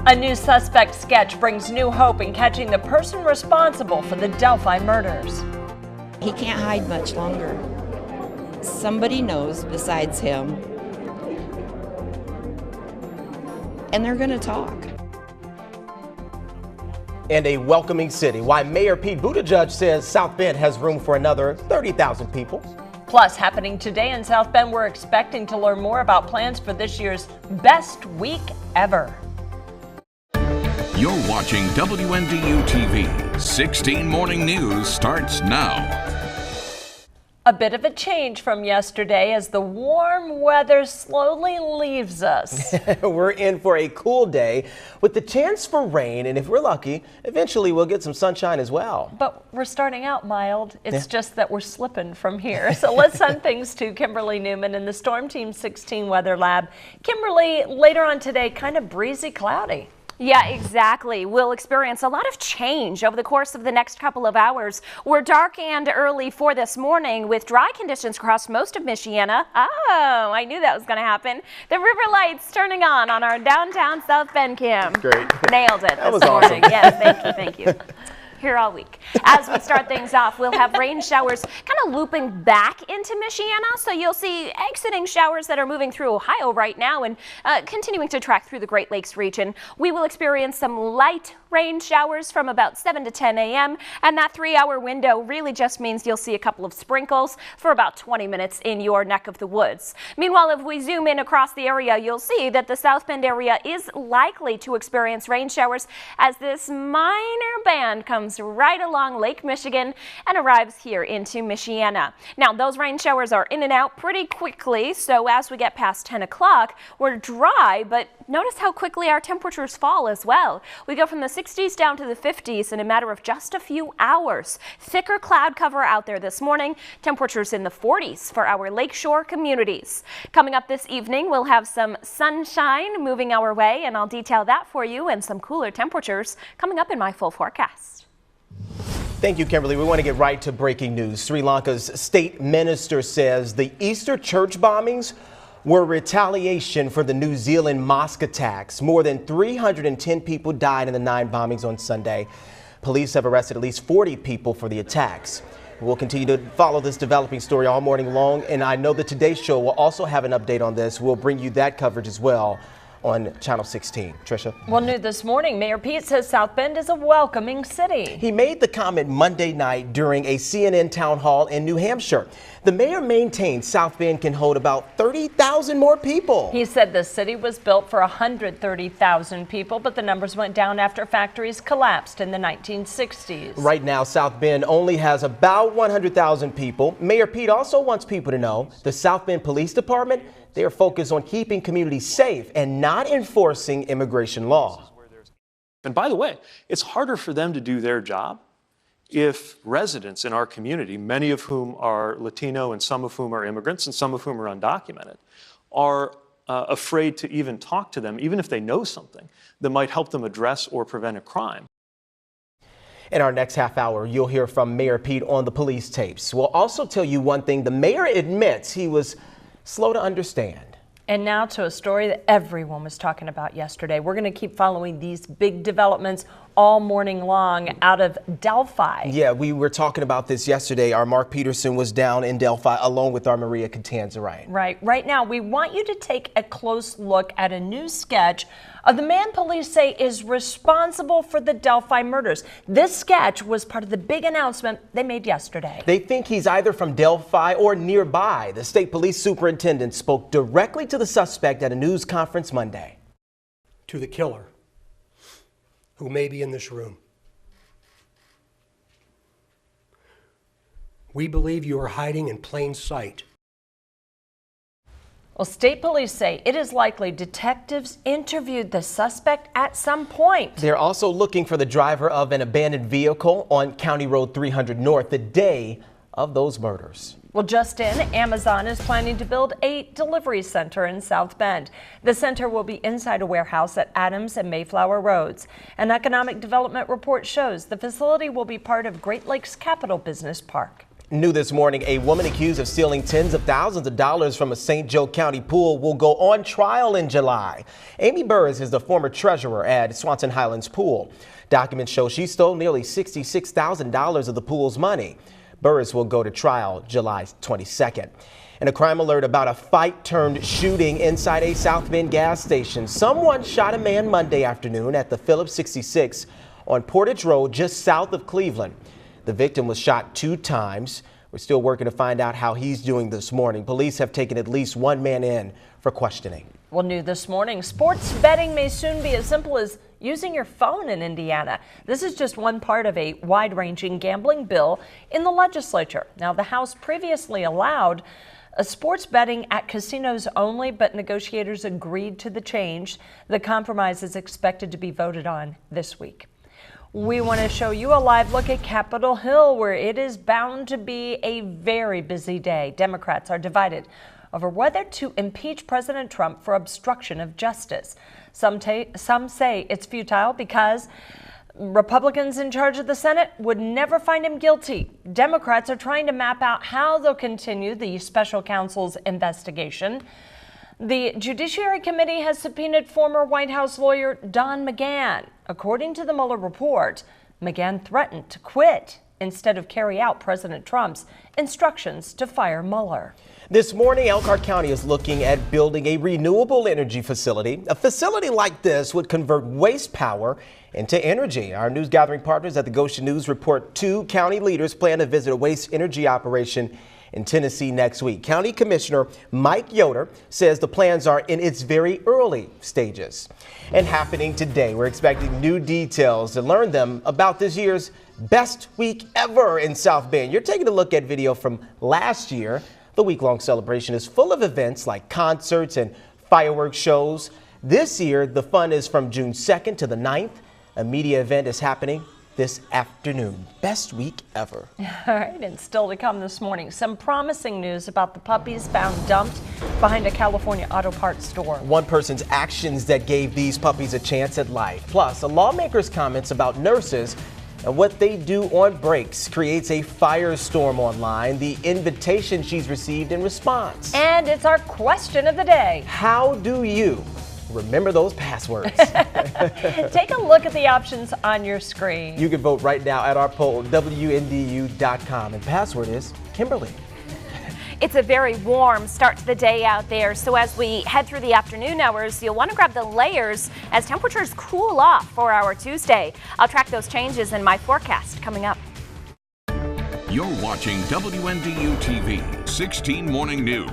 A new suspect sketch brings new hope in catching the person responsible for the Delphi murders. He can't hide much longer. Somebody knows besides him, and they're going to talk. And a welcoming city. Why Mayor Pete Buttigieg says South Bend has room for another 30,000 people. Plus, happening today in South Bend, we're expecting to learn more about plans for this year's best week ever. You're watching WNDU TV. 16 Morning News starts now. A bit of a change from yesterday as the warm weather slowly leaves us. We're in for a cool day with the chance for rain, and if we're lucky, eventually we'll get some sunshine as well. But we're starting out mild. It's just that we're slipping from here. So let's send things to Kimberly Newman in the Storm Team 16 Weather Lab. Kimberly, later on today, kind of breezy, cloudy. Yeah, exactly. We'll experience a lot of change over the course of the next couple of hours. We're dark and early for this morning with dry conditions across most of Michiana. Oh, I knew that was going to happen. The river lights turning on our downtown South Bend, Kim. Great. Nailed it That this was morning. awesome. Yes, thank you. Here all week. As we start things off, we'll have rain showers kind of looping back into Michiana. So you'll see exiting showers that are moving through Ohio right now and continuing to track through the Great Lakes region. We will experience some light rain showers from about 7 to 10 a.m. And that 3-hour window really just means you'll see a couple of sprinkles for about 20 minutes in your neck of the woods. Meanwhile, if we zoom in across the area, you'll see that the South Bend area is likely to experience rain showers as this minor band comes right along Lake Michigan and arrives here into Michiana. Now, those rain showers are in and out pretty quickly, so as we get past 10 o'clock, we're dry, but notice how quickly our temperatures fall as well. We go from the 60s down to the 50s in a matter of just a few hours. Thicker cloud cover out there this morning, temperatures in the 40s for our lakeshore communities. Coming up this evening, we'll have some sunshine moving our way, and I'll detail that for you, and some cooler temperatures coming up in my full forecast. Thank you, Kimberly. We want to get right to breaking news. Sri Lanka's state minister says the Easter church bombings were retaliation for the New Zealand mosque attacks. More than 310 people died in the 9 bombings on Sunday. Police have arrested at least 40 people for the attacks. We'll continue to follow this developing story all morning long, and I know the Today Show will also have an update on this. We'll bring you that coverage as well on Channel 16. Tricia. Well, new this morning, Mayor Pete says South Bend is a welcoming city. He made the comment Monday night during a CNN town hall in New Hampshire. The mayor maintained South Bend can hold about 30,000 more people. He said the city was built for 130,000 people, but the numbers went down after factories collapsed in the 1960s. Right now, South Bend only has about 100,000 people. Mayor Pete also wants people to know the South Bend Police Department, they are focused on keeping communities safe and not enforcing immigration law. And by the way, it's harder for them to do their job if residents in our community, many of whom are Latino and some of whom are immigrants and some of whom are undocumented, are afraid to even talk to them, even if they know something that might help them address or prevent a crime. In our next half hour, you'll hear from Mayor Pete on the police tapes. We'll also tell you one thing. The mayor admits he was slow to understand. And now to a story that everyone was talking about yesterday. We're going to keep following these big developments all morning long out of Delphi. Yeah, we were talking about this yesterday. Our Mark Peterson was down in Delphi along with our Maria Catanza, right? Right now, we want you to take a close look at a new sketch of the man police say is responsible for the Delphi murders. This sketch was part of the big announcement they made yesterday. They think he's either from Delphi or nearby. The state police superintendent spoke directly to the suspect at a news conference Monday. To the killer, who may be in this room. We believe you are hiding in plain sight. Well, state police say it is likely detectives interviewed the suspect at some point. They're also looking for the driver of an abandoned vehicle on County Road 300 North the day of those murders. Well, just in, Amazon is planning to build a delivery center in South Bend. The center will be inside a warehouse at Adams and Mayflower Roads. An economic development report shows the facility will be part of Great Lakes Capital Business Park. New this morning, a woman accused of stealing tens of thousands of dollars from a St. Joe County pool will go on trial in July. Amy Burris is the former treasurer at Swanson Highlands Pool. Documents show she stole nearly $66,000 of the pool's money. Burris will go to trial July 22nd. And a crime alert about a fight-turned-shooting inside a South Bend gas station. Someone shot a man Monday afternoon at the Phillips 66 on Portage Road just south of Cleveland. The victim was shot 2 times. We're still working to find out how he's doing this morning. Police have taken at least 1 man in for questioning. Well, new this morning, sports betting may soon be as simple as using your phone in Indiana. This is just one part of a wide-ranging gambling bill in the legislature. Now, the House previously allowed sports betting at casinos only, but negotiators agreed to the change. The compromise is expected to be voted on this week. We want to show you a live look at Capitol Hill, where it is bound to be a very busy day. Democrats are divided over whether to impeach President Trump for obstruction of justice. Some say it's futile because Republicans in charge of the Senate would never find him guilty. Democrats are trying to map out how they'll continue the special counsel's investigation. The Judiciary Committee has subpoenaed former White House lawyer Don McGahn. According to the Mueller report, McGahn threatened to quit instead of carry out President Trump's instructions to fire Mueller. This morning, Elkhart County is looking at building a renewable energy facility. A facility like this would convert waste power into energy. Our news gathering partners at the Goshen News report 2 county leaders plan to visit a waste energy operation in Tennessee next week. County Commissioner Mike Yoder says the plans are in its very early stages. And happening today, we're expecting new details to learn them about this year's best week ever in South Bend. You're taking a look at video from last year. The week-long celebration is full of events like concerts and fireworks shows. This year, the fun is from June 2nd to the 9th. A media event is happening this afternoon. Best week ever. All right, and still to come this morning, some promising news about the puppies found dumped behind a California auto parts store. One person's actions that gave these puppies a chance at life. Plus, a lawmaker's comments about nurses and what they do on breaks creates a firestorm online. The invitation she's received in response. And it's our question of the day. How do you remember those passwords? Take a look at the options on your screen. You can vote right now at our poll, WNDU.com. And password is Kimberly. It's a very warm start to the day out there, so as we head through the afternoon hours, you'll want to grab the layers as temperatures cool off for our Tuesday. I'll track those changes in my forecast coming up. You're watching WNDU TV 16 Morning News.